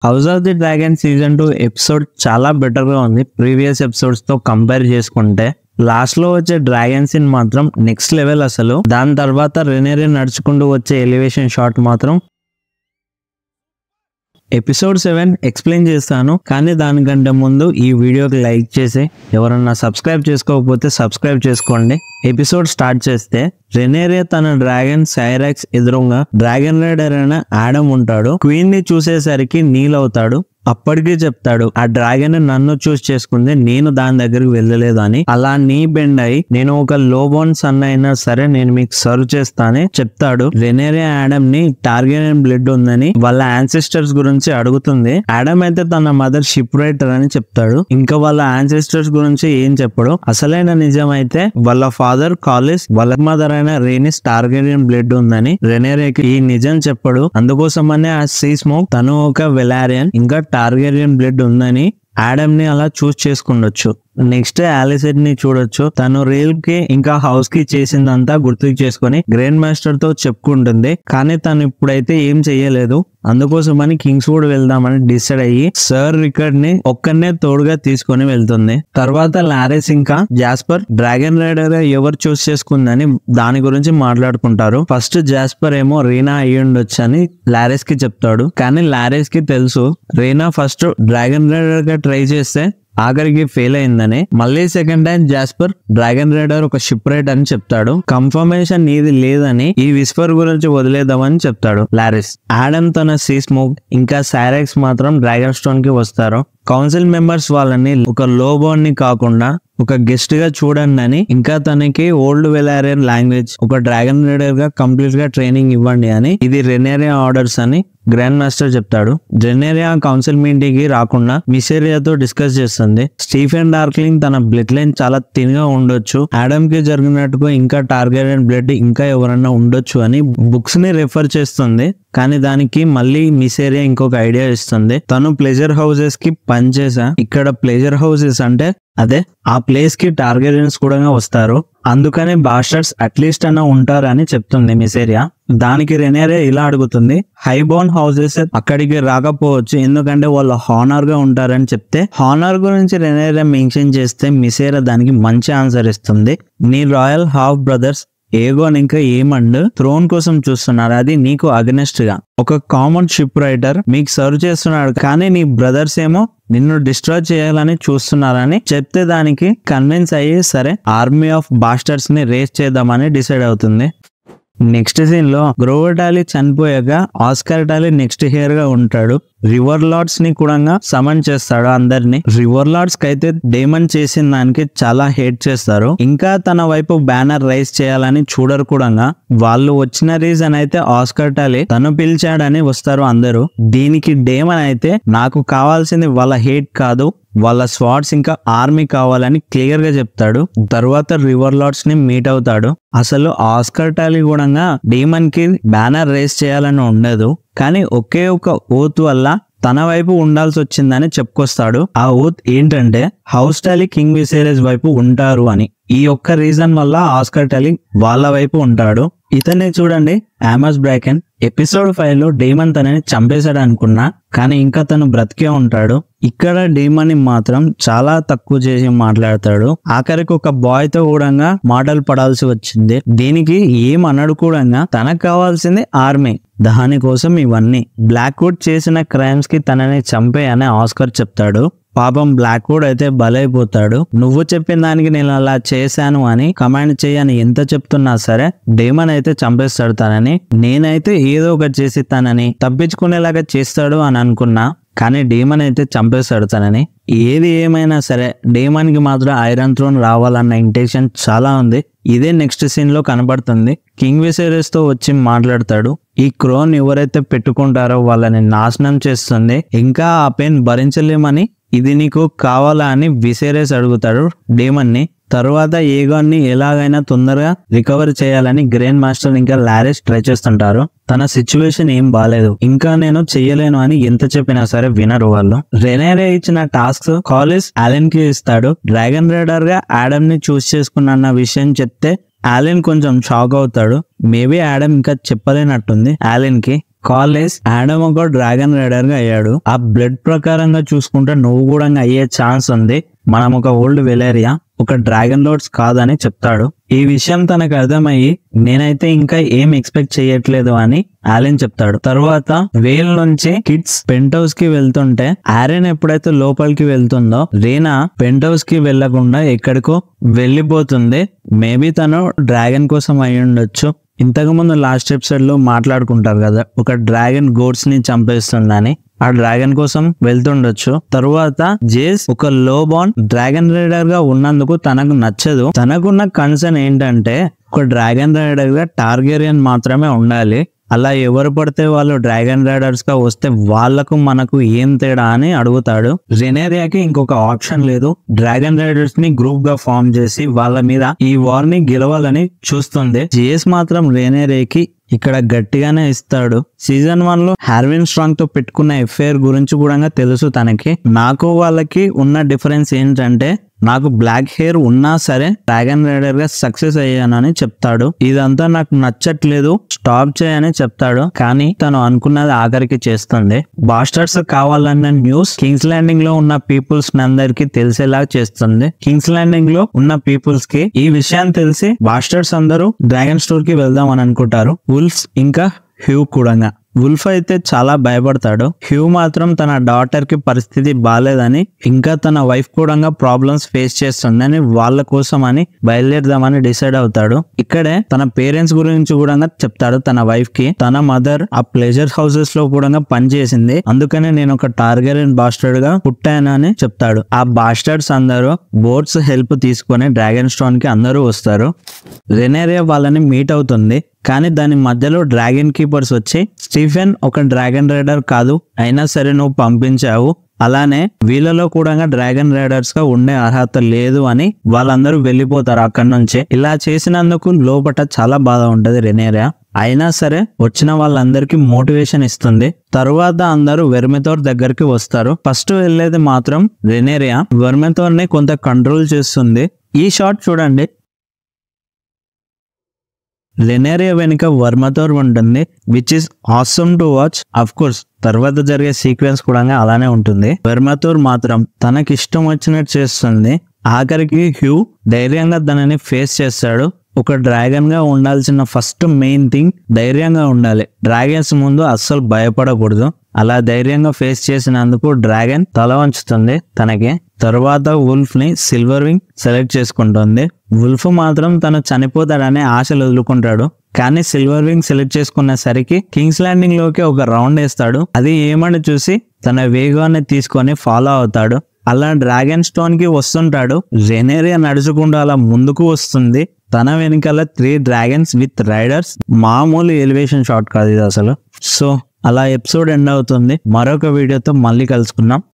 House of the dragon season 2 episode చాలా better గా ఉంది ప్రీవియస్ ఎపిసోడ్స్ తో కంపేర్ చేసుకుంటే. లాస్ట్ లో వచ్చే డ్రాగన్ సీన్ మాత్రం నెక్స్ట్ లెవెల్ అసలు. దాని తర్వాత రెనేరే నడుచుకుంటూ వచ్చే ఎలివేషన్ షాట్ మాత్రం ఎపిసోడ్ 7 ఎక్స్ప్లెయిన్ చేస్తాను, కానీ దానికంటే ముందు ఈ వీడియోకి లైక్ చేసి ఎవరన్నా సబ్స్క్రైబ్ చేసుకోకపోతే సబ్స్క్రైబ్ చేసుకోండి. ఎపిసోడ్ స్టార్ట్ చేస్తే రెనేరే తన డ్రాగన్ సైరాక్స్ ఎదురుగా డ్రాగన్ రైడర్ అయిన ఆడమ్ ఉంటాడు. క్వీన్ ని చూసేసరికి నీల్ అవుతాడు. అప్పటికీ చెప్తాడు, ఆ డ్రాగన్ నన్ను చూస్ చేసుకుంది, నేను దాని దగ్గరికి వెళ్ళలేదు అని. అలా నీ బెండ్ అయి నేను ఒక లోబోన్ సన్ అయినా సరే నేను మీకు సర్వ్ చేస్తానని చెప్తాడు. రెనేరే ఆడమ్ ని టార్గెరియన్ బ్లడ్ ఉందని వాళ్ళ యాన్సిస్టర్స్ గురించి అడుగుతుంది. ఆడమ్ అయితే తన మదర్ షిప్ రైటర్ అని చెప్తాడు. ఇంకా వాళ్ళ యాన్సిస్టర్స్ గురించి ఏం చెప్పడు. అసలైన నిజం అయితే వాళ్ళ ఫాదర్ కాలిస్, వాళ్ళ మదర్ అయిన రేనిస్ టార్గెరియన్ బ్లడ్ ఉందని రెనేరేకి ఈ నిజం చెప్పడు. అందుకోసమనే ఆ సీ స్మోక్ తను ఒక వెలారియన్, ఇంకా టార్గెరియన్ బ్లడ్ ఉందని ఆడమ్ ని అలా చూస్ చేసుకుండొచ్చు. నెక్స్ట్ ఆలిసెట్ ని చూడొచ్చు. తను రియల్ కి ఇంకా హౌస్ కి చేసిందంతా గుర్తుకు చేసుకుని గ్రాండ్ మాస్టర్ తో చెప్పుకుంటుంది. కానీ తను ఇప్పుడైతే ఏం చెయ్యలేదు. అందుకోసమని కింగ్స్ వుడ్ వెళ్దామని డిసైడ్ అయ్యి సర్ రికర్డ్ ని ఒక్కనే తోడుగా తీసుకొని వెళ్తుంది. తర్వాత లారెస్ ఇంకా జాస్పర్ డ్రాగన్ రైడర్ ఎవరు చూస్ చేసుకుందని దాని గురించి మాట్లాడుకుంటారు. ఫస్ట్ జాస్పర్ ఏమో రీనా అయ్యుండొచ్చు అని లారెస్ కి చెప్తాడు. కానీ లారెస్ కి తెలుసు రీనా ఫస్ట్ డ్రాగన్ రైడర్ గా ట్రై చేస్తే ఆఖరికి ఫెయిల్ అయిందని. మళ్ళీ second time Jasper dragon rider ఒక షిప్ రైట్ అని చెప్తాడు. కన్ఫర్మేషన్ నీది లేదని ఈ విస్పర్ గురించి వదిలేద్దామని చెప్తాడు లారెస్. ఆడమ్ తన సీ స్మోక్ ఇంకా సైరాక్స్ మాత్రం డ్రాగన్ స్టోన్ కి వస్తారు. కౌన్సిల్ మెంబర్స్ వాళ్ళని ఒక లోబోన్ ని కాకుండా ఒక గెస్ట్ గా చూడండి అని, ఇంకా తనకి ఓల్డ్ వెలారియన్ లాంగ్వేజ్ ఒక డ్రాగన్ రైడర్ గా కంప్లీట్ గా ట్రైనింగ్ ఇవ్వండి అని. ఇది రెనేరే ఆర్డర్స్ అని గ్రాండ్ మాస్టర్ చెప్తాడు. రెనేరే ఆ కౌన్సిల్ మీటింగ్ కి రాకుండా మిసేరియాతో డిస్కస్ చేస్తుంది. స్టీఫెన్ డార్క్లింగ్ తన బ్లడ్ లైన్ చాలా థిన్ గా ఉండొచ్చు, ఆడమ్ కి జరిగినట్టుగా ఇంకా టార్గెరియన్ బ్లడ్ ఇంకా ఎవరన్నా ఉండొచ్చు అని బుక్స్ ని రెఫర్ చేస్తుంది. కానీ దానికి మళ్ళీ మిసేరియా ఇంకొక ఐడియా ఇస్తుంది. తను ప్లెజర్ హౌసెస్ కి పనిచేసా. ఇక్కడ ప్లెజర్ హౌసెస్ అంటే అదే ఆ ప్లేస్ కి టార్గెరియన్స్ కూడా వస్తారు, అందుకని బాస్టర్స్ అట్లీస్ట్ అన్న ఉంటారని చెప్తుంది మిసేరియా. దానికి రెనేరే ఇలా అడుగుతుంది, హైబోర్న్ హౌసెస్ అక్కడికి రాకపోవచ్చు ఎందుకంటే వాళ్ళు హానర్ గా ఉంటారని చెప్తే, హానర్ గురించి రెనేరే మెన్షన్ చేస్తే మిసేరియా దానికి మంచి ఆన్సర్ ఇస్తుంది. నీ రాయల్ హాఫ్ బ్రదర్స్ ఏగోన్ ఇంకా ఏమండ్ థ్రోన్ కోసం చూస్తున్నారు, అది నీకు అగనెస్ట్ గా ఒక కామన్ షిప్ రైటర్ మీకు సర్వ్ చేస్తున్నాడు, కానీ నీ బ్రదర్స్ ఏమో నిన్ను డిస్ట్రాయ్ చేయాలని చూస్తున్నారని చెప్తే దానికి కన్విన్స్ అయ్యి సరే ఆర్మీ ఆఫ్ బాస్టర్స్ ని రేస్ చేద్దామని డిసైడ్ అవుతుంది. నెక్స్ట్ సీన్ లో గ్రోవర్ టాలీ చనిపోయాక ఆస్కార్ టాలీ నెక్స్ట్ హెయిర్ గా ఉంటాడు. రివర్ లార్డ్స్ ని కూడా సమన్ చేస్తాడు అందరిని. రివర్ లార్డ్స్ కి అయితే డేమన్ చేసిన దానికి చాలా హేట్ చేస్తారు. ఇంకా తన వైపు బ్యానర్ రైజ్ చేయాలని చూడరు కూడా. వాళ్ళు వచ్చిన రీజన్ అయితే ఆస్కార్ టాలీ తను పిలిచాడని వస్తారు అందరూ. దీనికి డేమన్ అయితే నాకు కావాల్సింది వాళ్ళ హేట్ కాదు, వాళ్ళ స్వాట్స్ ఇంకా ఆర్మీ కావాలని క్లియర్ గా చెప్తాడు. తర్వాత రివర్ లార్డ్స్ ని మీట్ అవుతాడు. అసలు ఆస్కార్ టాలీ కూడా డేమన్ కి బ్యానర్ రేస్ చేయాలని ఉండదు, కానీ ఒకే ఒక ఓత్ వల్ల తన వైపు ఉండాల్సి వచ్చిందని చెప్పుకొస్తాడు. ఆ ఓత్ ఏంటంటే హౌస్ టాలీ కింగ్ విసేరియస్ వైపు ఉంటారు అని. ఈ ఒక్క రీజన్ వల్ల ఆస్కార్ టాలీ వాళ్ళ వైపు ఉంటాడు. ఇతన్ని చూడండి, ఆమస్ బ్రాకెన్. ఎపిసోడ్ 5 లో డేమన్ తనని చంపేశాడు అనుకున్నా, కానీ ఇంకా తను బ్రతికే ఉంటాడు. ఇక్కడ డేమన్ ని మాత్రం చాలా తక్కువ చేసి మాట్లాడతాడు. ఆఖరికి ఒక బాయ్ తో కూడా మాటలు పడాల్సి వచ్చింది. దీనికి ఏమన్నాడు కూడా, తనకు కావాల్సింది ఆర్మీ, దానికోసం ఇవన్నీ. బ్లాక్వుడ్ చేసిన క్రైమ్స్ కి తనని చంపే అని ఆస్కార్ చెప్తాడు. పాపం బ్లాక్వుడ్ అయితే బలైపోతాడు. నువ్వు చెప్పిన దానికి నేను అలా చేశాను అని కమాండ్ చేయని ఎంత చెప్తున్నా సరే డేమన్ అయితే చంపేస్తాడు తనని. నేనైతే ఏదో ఒకటి చేసి తనని తప్పించుకునేలాగా చేస్తాడు అని అనుకున్నా, కానీ డేమన్ అయితే చంపేస్తాడు తనని. ఏది ఏమైనా సరే డేమన్ కి మాత్రం ఐరన్ థ్రోన్ రావాలన్న ఇంటెన్షన్ చాలా ఉంది. ఇదే నెక్స్ట్ సీన్ లో కనబడుతుంది. కింగ్ విసేరియస్ తో వచ్చి మాట్లాడతాడు. ఈ క్రోన్ ఎవరైతే పెట్టుకుంటారో వాళ్ళని నాశనం చేస్తుంది, ఇంకా ఆ పెయిన్ భరించలేమని ఇది నీకు కావాలా అని విసేరియస్ అడుగుతాడు డేమన్ ని. తర్వాత ఏగాన్ ని ఎలాగైనా తొందరగా రికవర్ చేయాలని గ్రాండ్ మాస్టర్ ఇంకా లారెస్ ట్రై చేస్తుంటారు. తన సిచ్యువేషన్ ఏం బాలేదు, ఇంకా నేను చెయ్యలేను అని ఎంత చెప్పినా సరే వినరు వాళ్ళు. రెనేరే ఇచ్చిన టాస్క్ కాలిస్ ఆలెన్ కి ఇస్తాడు. డ్రాగన్ రైడర్ గా ఆడమ్ ని చూస్ చేసుకున్న విషయం చెప్తే ఆలెన్ కొంచెం షాక్ అవుతాడు. మేబీ ఆడమ్ ఇంకా చెప్పలేనట్టుంది ఆలెన్ కి. కాలేజ్ ఆడమ్ ఒక డ్రాగన్ రైడర్ గా అయ్యాడు. ఆ బ్లడ్ ప్రకారంగా చూసుకుంటే నువ్వు కూడా అయ్యే ఛాన్స్ ఉంది. మనం ఒక ఓల్డ్ వెలేరియా, ఒక డ్రాగన్ లోడ్స్ కాదని చెప్తాడు. ఈ విషయం తనకు అర్థమయ్యి నేనైతే ఇంకా ఏం ఎక్స్పెక్ట్ చేయట్లేదు అని ఆలెన్ చెప్తాడు. తర్వాత వేల్ నుంచి కిడ్స్ పెంట్ హౌస్ కి వెళ్తుంటే ఆరెన్ ఎప్పుడైతే లోపలికి వెళ్తుందో రీనా పెంట్ హౌస్ కి వెళ్లకుండా ఎక్కడికో వెళ్ళిపోతుంది. మేబీ తను డ్రాగన్ కోసం అయి ఉండొచ్చు. ఇంతకు ముందు లాస్ట్ ఎపిసోడ్ లో మాట్లాడుకుంటారు కదా, ఒక డ్రాగన్ గోడ్స్ ని చంపేస్తుందని. ఆ డ్రాగన్ కోసం వెళ్తుండొచ్చు. తరువాత జేస్ ఒక లో బాన్ డ్రాగన్ రైడర్ గా ఉన్నందుకు తనకు నచ్చదు. తనకున్న కన్సర్న్ ఏంటంటే ఒక డ్రాగన్ రైడర్ గా టార్గెరియన్ మాత్రమే ఉండాలి. అలా ఎవరు పడితే వాళ్ళు డ్రాగన్ రైడర్స్ గా వస్తే వాళ్లకు మనకు ఏం తేడా అని అడుగుతాడు. రెనేరియాకి ఇంకొక ఆప్షన్ లేదు. డ్రాగన్ రైడర్స్ ని గ్రూప్ గా ఫామ్ చేసి వాళ్ళ మీద ఈ వార్ ని గెలవాలని చూస్తుంది. జేస్ మాత్రం రెనేరియాకి ఇక్కడ గట్టిగానే ఇస్తాడు. సీజన్ 1 లో హార్విన్ స్ట్రాంగ్ తో పెట్టుకున్న ఎఫ్ఐఆర్ గురించి కూడా తెలుసు తనకి. నాకు వాళ్ళకి ఉన్న డిఫరెన్స్ ఏంటంటే నాకు బ్లాక్ హెయిర్ ఉన్నా సరే డ్రాగన్ రైడర్ గా సక్సెస్ అయ్యానని చెప్తాడు. ఇదంతా నాకు నచ్చట్లేదు, స్టాప్ చేయని చెప్తాడు. కానీ తను అనుకున్నది ఆఖరికి చేస్తుంది. బాస్టర్స్ కావాలన్న న్యూస్ కింగ్స్ ల్యాండింగ్ లో ఉన్న పీపుల్స్ అందరికి తెలిసేలా చేస్తుంది. కింగ్స్ ల్యాండింగ్ లో ఉన్న పీపుల్స్ కి ఈ విషయం తెలిసి బాస్టర్స్ అందరూ డ్రాగన్ స్టోర్ కి వెళ్దాం అని అనుకుంటారు. వుల్ఫ్ ఇంకా హ్యూ కూడా. వుల్ఫ్ అయితే చాలా భయపడతాడు. హ్యూ మాత్రం తన డాటర్ కి పరిస్థితి బాలేదని, ఇంకా తన వైఫ్ కూడా ప్రాబ్లమ్స్ ఫేస్ చేస్తుందని వాళ్ళ కోసం అని బయలుదేరదామని డిసైడ్ అవుతాడు. ఇక్కడే తన పేరెంట్స్ గురించి కూడా చెప్తాడు. తన వైఫ్ కి తన మదర్ ఆ ప్లెజర్ హౌసెస్ లో కూడా పనిచేసింది, అందుకనే నేను ఒక టార్గెరియన్ బాస్టర్డ్ గా పుట్టానని చెప్తాడు. ఆ బాస్టర్డ్స్ అందరూ బోట్స్ హెల్ప్ తీసుకుని డ్రాగన్ స్టోన్ కి అందరూ వస్తారు. రెనేరియా వాళ్ళని మీట్ అవుతుంది. కానీ దాని మధ్యలో డ్రాగన్ కీపర్స్ వచ్చి స్టీఫెన్ ఒక డ్రాగన్ రైడర్ కాదు, అయినా సరే నువ్వు పంపించావు, అలానే వీళ్ళలో కూడా డ్రాగన్ రైడర్స్ గా ఉండే అర్హత లేదు అని వాళ్ళందరూ వెళ్ళిపోతారు అక్కడి నుంచి. ఇలా చేసినందుకు లోపల చాలా బాధ ఉంటది రెనేరియా. అయినా సరే వచ్చిన వాళ్ళందరికీ మోటివేషన్ ఇస్తుంది. తరువాత అందరూ వెర్మెథోర్ దగ్గరికి వస్తారు. ఫస్ట్ వెళ్ళేది మాత్రం రెనేరియా వెర్మెథోర్ ని కొంత కంట్రోల్ చేస్తుంది. ఈ షాట్ చూడండి. రెనేరియా వెనుక వర్మథోర్ ఉంటుంది, which is awesome to watch. Of course తర్వాత జరిగే సీక్వెన్స్ కూడా అలానే ఉంటుంది. వర్మథోర్ మాత్రం తనకిష్టం వచ్చినట్టు చేస్తుంది. ఆఖరికి హ్యూ ధైర్యంగా దానిని ఫేస్ చేస్తాడు. ఒక డ్రాగన్ గా ఉండాల్సిన ఫస్ట్ మెయిన్ థింగ్ ధైర్యంగా ఉండాలి. డ్రాగన్స్ ముందు అస్సలు భయపడకూడదు. అలా ధైర్యంగా ఫేస్ చేసినందుకు డ్రాగన్ తల వంచుతుంది తనకి. తరువాత వుల్ఫ్ ని సిల్వర్ వింగ్ సెలెక్ట్ చేసుకుంటుంది. వుల్ఫ్ మాత్రం తను చనిపోతాడనే ఆశలు వదులుకుంటాడు. కానీ సిల్వర్ వింగ్ సెలెక్ట్ చేసుకునేసరికి కింగ్స్ ల్యాండింగ్ లోకి ఒక రౌండ్ వేస్తాడు. అది ఏమని చూసి తన వేగాన్ని తీసుకొని ఫాలో అవుతాడు. అలా డ్రాగన్ స్టోన్ కి వస్తుంటాడు. రెనేరియా నడుచుకుంటూ అలా ముందుకు వస్తుంది. తన వెనకాల 3 డ్రాగన్స్ విత్ రైడర్స్. మామూలు ఎలివేషన్ షాట్ కాదు ఇది అసలు. సో అలా ఎపిసోడ్ ఎండ్ అవుతుంది. మరొక వీడియోతో మళ్ళీ కలుసుకుందాం.